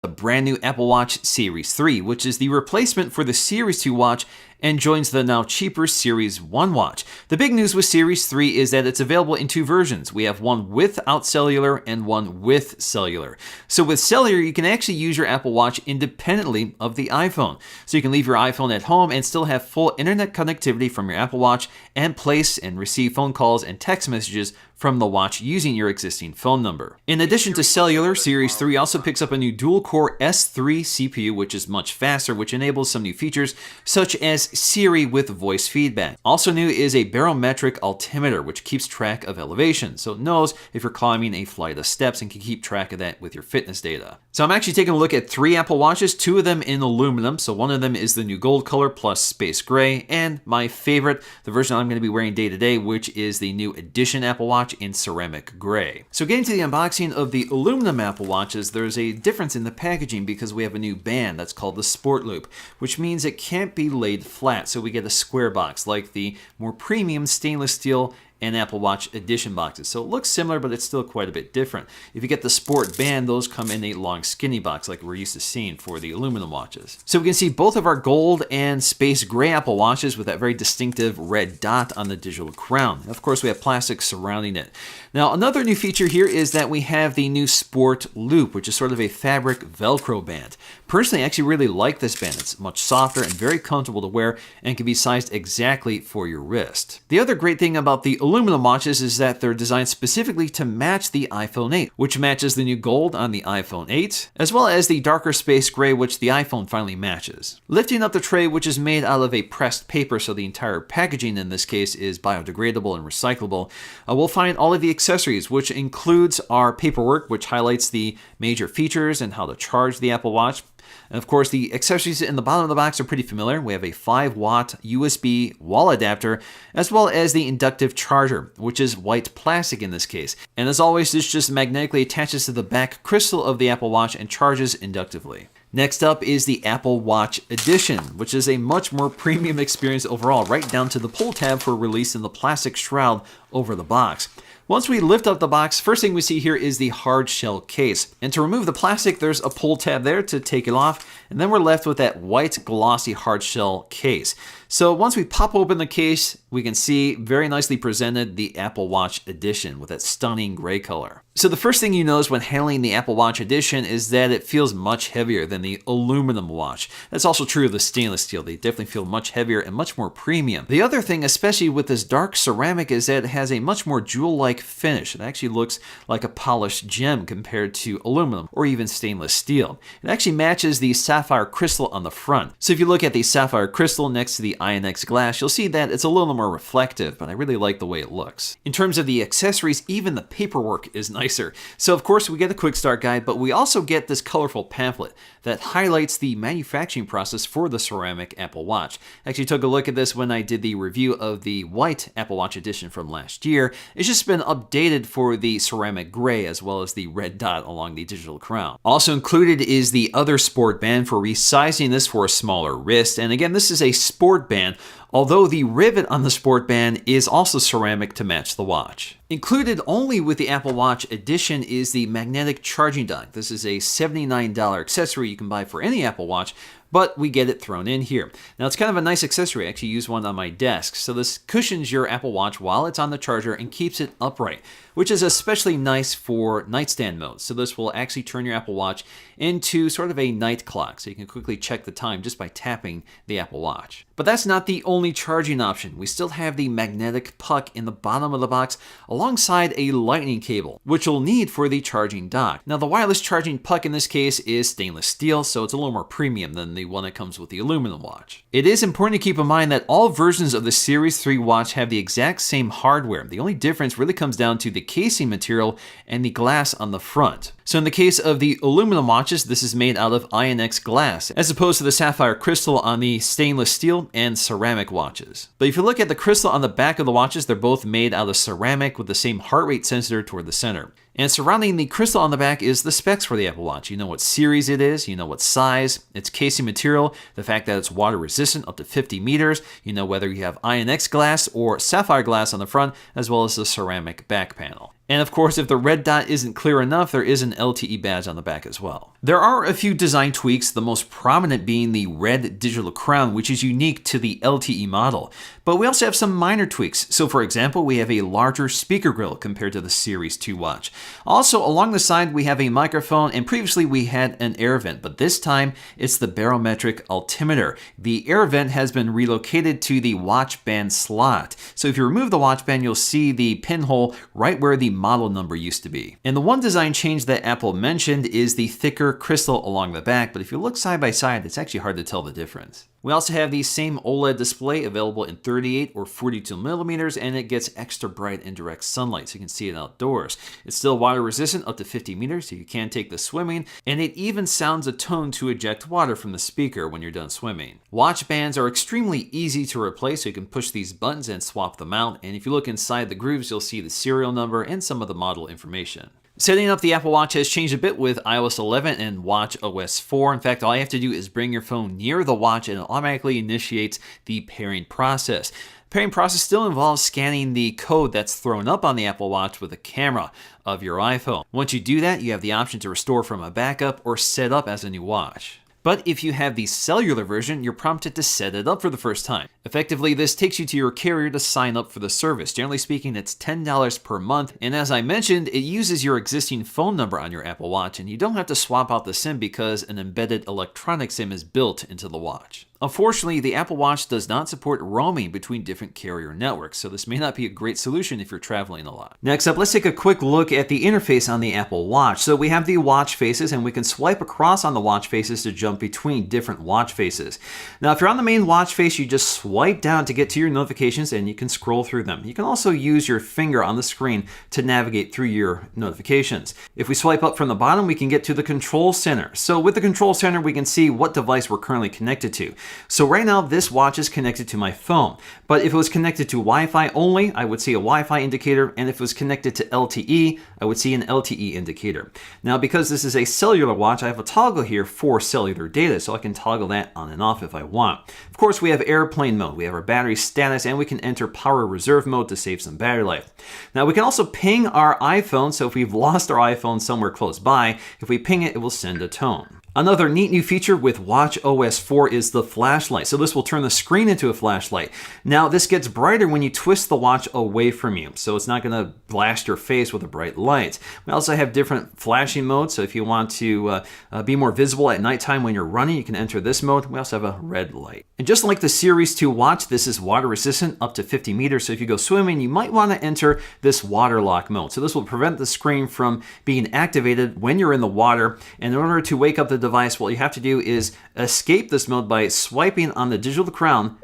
a brand new Apple Watch Series 3, which is the replacement for the Series 2 watch and joins the now cheaper Series 1 watch. The big news with Series 3 is that it's available in two versions. We have one without cellular and one with cellular. So with cellular, you can actually use your Apple Watch independently of the iPhone. So you can leave your iPhone at home and still have full internet connectivity from your Apple Watch and place and receive phone calls and text messages from the watch using your existing phone number. In addition to cellular, Series 3 also picks up a new dual-core S3 CPU, which is much faster, which enables some new features such as Siri with voice feedback. Also new is a barometric altimeter, which keeps track of elevation, so it knows if you're climbing a flight of steps and can keep track of that with your fitness data. So I'm actually taking a look at 3 Apple Watches, 2 of them in aluminum, so one of them is the new gold color plus space gray, and my favorite, the version I'm going to be wearing day to day, which is the new Edition Apple Watch in ceramic gray. So getting to the unboxing of the aluminum Apple Watches, there's a difference in the packaging because we have a new band that's called the Sport Loop, which means it can't be laid flat, so we get a square box like the more premium stainless steel and Apple Watch Edition boxes. So it looks similar, but it's still quite a bit different. If you get the Sport Band, those come in a long skinny box like we're used to seeing for the aluminum watches. So we can see both of our gold and space gray Apple Watches with that very distinctive red dot on the digital crown. Of course, we have plastic surrounding it. Now, another new feature here is that we have the new Sport Loop, which is sort of a fabric Velcro band. Personally, I actually really like this band. It's much softer and very comfortable to wear and can be sized exactly for your wrist. The other great thing about the aluminum watches is that they're designed specifically to match the iPhone 8, which matches the new gold on the iPhone 8, as well as the darker space gray, which the iPhone finally matches. Lifting up the tray, which is made out of a pressed paper, so the entire packaging in this case is biodegradable and recyclable, we'll find all of the accessories, which includes our paperwork, which highlights the major features and how to charge the Apple Watch. And of course, the accessories in the bottom of the box are pretty familiar. We have a 5-watt USB wall adapter, as well as the inductive charger, which is white plastic in this case. And as always, this just magnetically attaches to the back crystal of the Apple Watch and charges inductively. Next up is the Apple Watch Edition, which is a much more premium experience overall, right down to the pull tab for release in the plastic shroud over the box. Once we lift up the box, first thing we see here is the hard shell case. And to remove the plastic, there's a pull tab there to take it off, and then we're left with that white glossy hard shell case. So once we pop open the case, we can see very nicely presented the Apple Watch Edition with that stunning gray color. So the first thing you notice when handling the Apple Watch Edition is that it feels much heavier than the aluminum watch. That's also true of the stainless steel. They definitely feel much heavier and much more premium. The other thing, especially with this dark ceramic, is that it has a much more jewel-like finish. It actually looks like a polished gem compared to aluminum or even stainless steel. It actually matches the sapphire crystal on the front. So if you look at the sapphire crystal next to the INX glass, you'll see that it's a little more reflective, but I really like the way it looks. In terms of the accessories, even the paperwork is nicer. So of course we get a quick start guide, but we also get this colorful pamphlet that highlights the manufacturing process for the ceramic Apple Watch. I actually took a look at this when I did the review of the white Apple Watch Edition from last year. It's just been updated for the ceramic gray as well as the red dot along the digital crown. Also included is the other sport band for resizing this for a smaller wrist. And again, this is a sport band, although the rivet on the sport band is also ceramic to match the watch. Included only with the Apple Watch Edition is the magnetic charging dock. This is a $79 accessory you can buy for any Apple Watch, but we get it thrown in here. Now it's kind of a nice accessory. I actually use one on my desk. So this cushions your Apple Watch while it's on the charger and keeps it upright, which is especially nice for nightstand mode. So this will actually turn your Apple Watch into sort of a night clock, so you can quickly check the time just by tapping the Apple Watch. But that's not the only charging option. We still have the magnetic puck in the bottom of the box alongside a lightning cable, which you'll need for the charging dock. Now the wireless charging puck in this case is stainless steel, so it's a little more premium than the one that comes with the aluminum watch. It is important to keep in mind that all versions of the Series 3 watch have the exact same hardware. The only difference really comes down to the casing material and the glass on the front. So in the case of the aluminum watches, this is made out of INX glass, as opposed to the sapphire crystal on the stainless steel and ceramic watches. But if you look at the crystal on the back of the watches, they're both made out of ceramic with the same heart rate sensor toward the center. And surrounding the crystal on the back is the specs for the Apple Watch. You know what series it is, you know what size, its casing material, the fact that it's water resistant up to 50 meters, you know whether you have INX glass or sapphire glass on the front, as well as the ceramic back panel. And of course, if the red dot isn't clear enough, there is an LTE badge on the back as well. There are a few design tweaks, the most prominent being the red digital crown, which is unique to the LTE model. But we also have some minor tweaks. So for example, we have a larger speaker grill compared to the Series 2 watch. Also, along the side, we have a microphone, and previously we had an air vent, but this time it's the barometric altimeter. The air vent has been relocated to the watch band slot. So if you remove the watch band, you'll see the pinhole right where the model number used to be. And the one design change that Apple mentioned is the thicker crystal along the back, but if you look side by side, it's actually hard to tell the difference. We also have the same OLED display available in 38 or 42 millimeters, and it gets extra bright in direct sunlight, so you can see it outdoors. It's still water resistant up to 50 meters, so you can take this swimming, and it even sounds a tone to eject water from the speaker when you're done swimming. Watch bands are extremely easy to replace, so you can push these buttons and swap them out, and if you look inside the grooves, you'll see the serial number and some of the model information. Setting up the Apple Watch has changed a bit with iOS 11 and watchOS 4. In fact, all you have to do is bring your phone near the watch and it automatically initiates the pairing process. The pairing process still involves scanning the code that's thrown up on the Apple Watch with a camera of your iPhone. Once you do that, you have the option to restore from a backup or set up as a new watch. But if you have the cellular version, you're prompted to set it up for the first time. Effectively, this takes you to your carrier to sign up for the service. Generally speaking, it's $10 per month. And as I mentioned, it uses your existing phone number on your Apple Watch, and you don't have to swap out the SIM because an embedded electronic SIM is built into the watch. Unfortunately, the Apple Watch does not support roaming between different carrier networks, so this may not be a great solution if you're traveling a lot. Next up, let's take a quick look at the interface on the Apple Watch. So we have the watch faces, and we can swipe across on the watch faces to jump between different watch faces. Now, if you're on the main watch face, you just swipe down to get to your notifications, and you can scroll through them. You can also use your finger on the screen to navigate through your notifications. If we swipe up from the bottom, we can get to the control center. So with the control center, we can see what device we're currently connected to. So right now, this watch is connected to my phone. But if it was connected to Wi-Fi only, I would see a Wi-Fi indicator. And if it was connected to LTE, I would see an LTE indicator. Now, because this is a cellular watch, I have a toggle here for cellular data, so I can toggle that on and off if I want. Of course, we have airplane mode, we have our battery status, and we can enter power reserve mode to save some battery life. Now, we can also ping our iPhone, so if we've lost our iPhone somewhere close by, if we ping it, it will send a tone. Another neat new feature with watchOS 4 is the flashlight. So this will turn the screen into a flashlight. Now this gets brighter when you twist the watch away from you. So it's not gonna blast your face with a bright light. We also have different flashing modes. So if you want to be more visible at nighttime when you're running, you can enter this mode. We also have a red light. And just like the Series 2 watch, this is water resistant up to 50 meters. So if you go swimming, you might wanna enter this water lock mode. So this will prevent the screen from being activated when you're in the water. And in order to wake up the device, what you have to do is escape this mode by swiping on the digital crown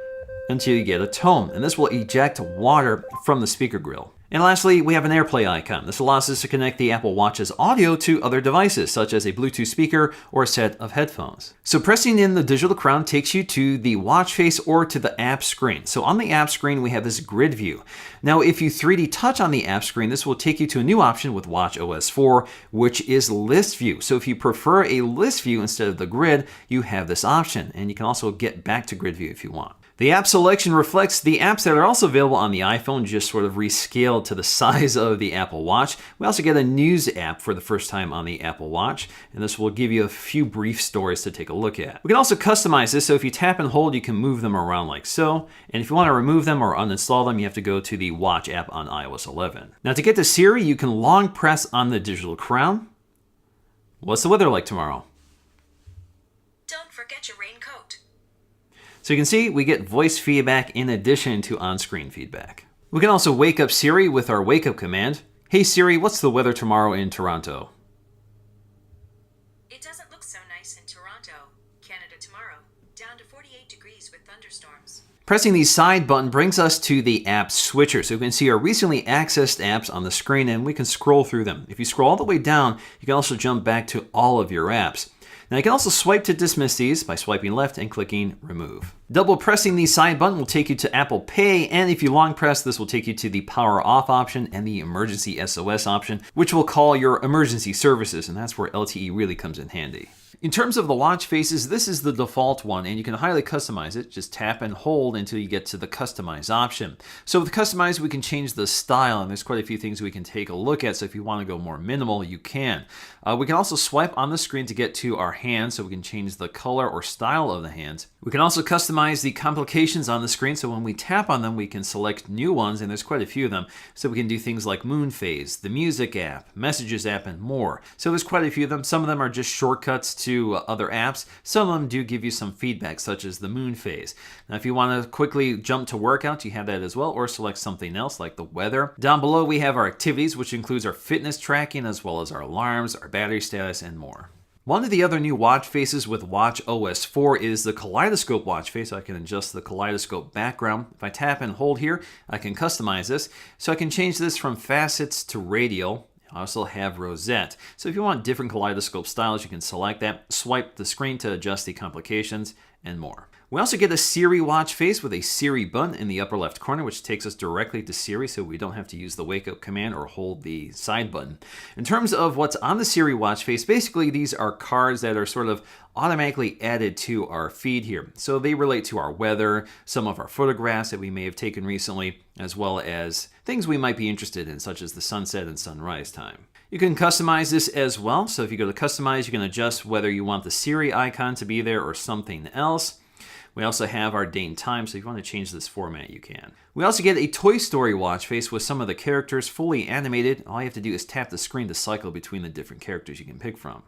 until you get a tone, and this will eject water from the speaker grill. And lastly, we have an AirPlay icon. This allows us to connect the Apple Watch's audio to other devices, such as a Bluetooth speaker or a set of headphones. So pressing in the digital crown takes you to the watch face or to the app screen. So on the app screen, we have this grid view. Now, if you 3D touch on the app screen, this will take you to a new option with watchOS 4, which is list view. So if you prefer a list view instead of the grid, you have this option, and you can also get back to grid view if you want. The app selection reflects the apps that are also available on the iPhone, just sort of rescaled to the size of the Apple Watch. We also get a news app for the first time on the Apple Watch, and this will give you a few brief stories to take a look at. We can also customize this, so if you tap and hold, you can move them around like so. And if you want to remove them or uninstall them, you have to go to the Watch app on iOS 11. Now, to get to Siri, you can long press on the digital crown. What's the weather like tomorrow? Don't forget your raincoat. So you can see we get voice feedback in addition to on-screen feedback. We can also wake up Siri with our wake up command. Hey Siri, what's the weather tomorrow in Toronto? It doesn't look so nice in Toronto, Canada tomorrow. Down to 48 degrees with thunderstorms. Pressing the side button brings us to the app switcher. So we can see our recently accessed apps on the screen, and we can scroll through them. If you scroll all the way down, you can also jump back to all of your apps. Now you can also swipe to dismiss these by swiping left and clicking remove. Double pressing the side button will take you to Apple Pay, and if you long press, this will take you to the power off option and the emergency SOS option, which will call your emergency services, and that's where LTE really comes in handy. In terms of the watch faces, this is the default one, and you can highly customize it. Just tap and hold until you get to the customize option. So with customize, we can change the style, and there's quite a few things we can take a look at. So if you want to go more minimal, you can. We can also swipe on the screen to get to our hands, so we can change the color or style of the hands. We can also customize the complications on the screen, so when we tap on them, we can select new ones, and there's quite a few of them. So we can do things like moon phase, the music app, messages app, and more. So there's quite a few of them. Some of them are just shortcuts to other apps. Some of them do give you some feedback, such as the moon phase. Now, if you want to quickly jump to workouts, you have that as well, or select something else like the weather. Down below, we have our activities, which includes our fitness tracking, as well as our alarms, our battery status, and more. One of the other new watch faces with watchOS 4 is the kaleidoscope watch face. So I can adjust the kaleidoscope background. If I tap and hold here, I can customize this. So I can change this from facets to radial. I also have rosette. So if you want different kaleidoscope styles, you can select that, swipe the screen to adjust the complications, and more. We also get a Siri watch face with a Siri button in the upper left corner, which takes us directly to Siri, so we don't have to use the wake up command or hold the side button. In terms of what's on the Siri watch face, basically these are cards that are sort of automatically added to our feed here. So they relate to our weather, some of our photographs that we may have taken recently, as well as things we might be interested in, such as the sunset and sunrise time. You can customize this as well. So if you go to customize, you can adjust whether you want the Siri icon to be there or something else. We also have our date and time, so if you want to change this format, you can. We also get a Toy Story watch face with some of the characters fully animated. All you have to do is tap the screen to cycle between the different characters you can pick from.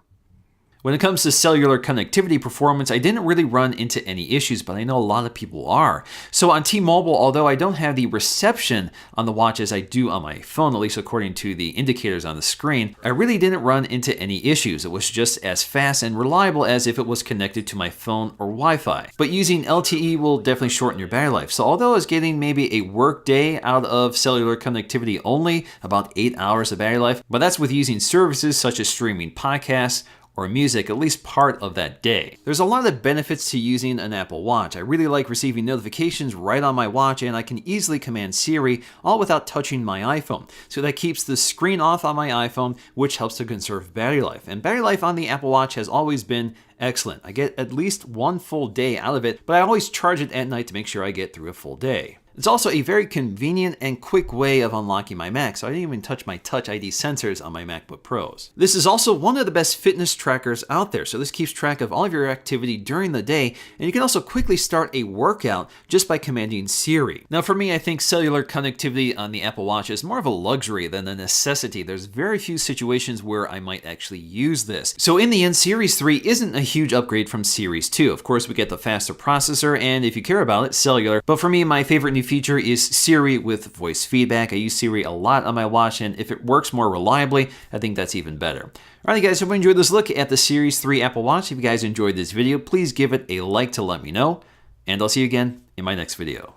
When it comes to cellular connectivity performance, I didn't really run into any issues, but I know a lot of people are. So on T-Mobile, although I don't have the reception on the watch as I do on my phone, at least according to the indicators on the screen, I really didn't run into any issues. It was just as fast and reliable as if it was connected to my phone or Wi-Fi. But using LTE will definitely shorten your battery life. So although I was getting maybe a work day out of cellular connectivity only, about 8 hours of battery life, but that's with using services such as streaming podcasts or music at least part of that day. There's a lot of benefits to using an Apple Watch. I really like receiving notifications right on my watch, and I can easily command Siri all without touching my iPhone. So that keeps the screen off on my iPhone, which helps to conserve battery life. And battery life on the Apple Watch has always been excellent. I get at least one full day out of it, but I always charge it at night to make sure I get through a full day. It's also a very convenient and quick way of unlocking my Mac, so I didn't even touch my Touch ID sensors on my MacBook Pros. This is also one of the best fitness trackers out there, so this keeps track of all of your activity during the day, and you can also quickly start a workout just by commanding Siri. Now for me, I think cellular connectivity on the Apple Watch is more of a luxury than a necessity. There's very few situations where I might actually use this. So in the end, Series 3 isn't a huge upgrade from Series 2. Of course, we get the faster processor, and if you care about it, cellular. But for me, my favorite new feature is Siri with voice feedback. I use Siri a lot on my watch, and if it works more reliably, I think that's even better. Alright guys, hope you enjoyed this look at the Series 3 Apple Watch. If you guys enjoyed this video, please give it a like to let me know, and I'll see you again in my next video.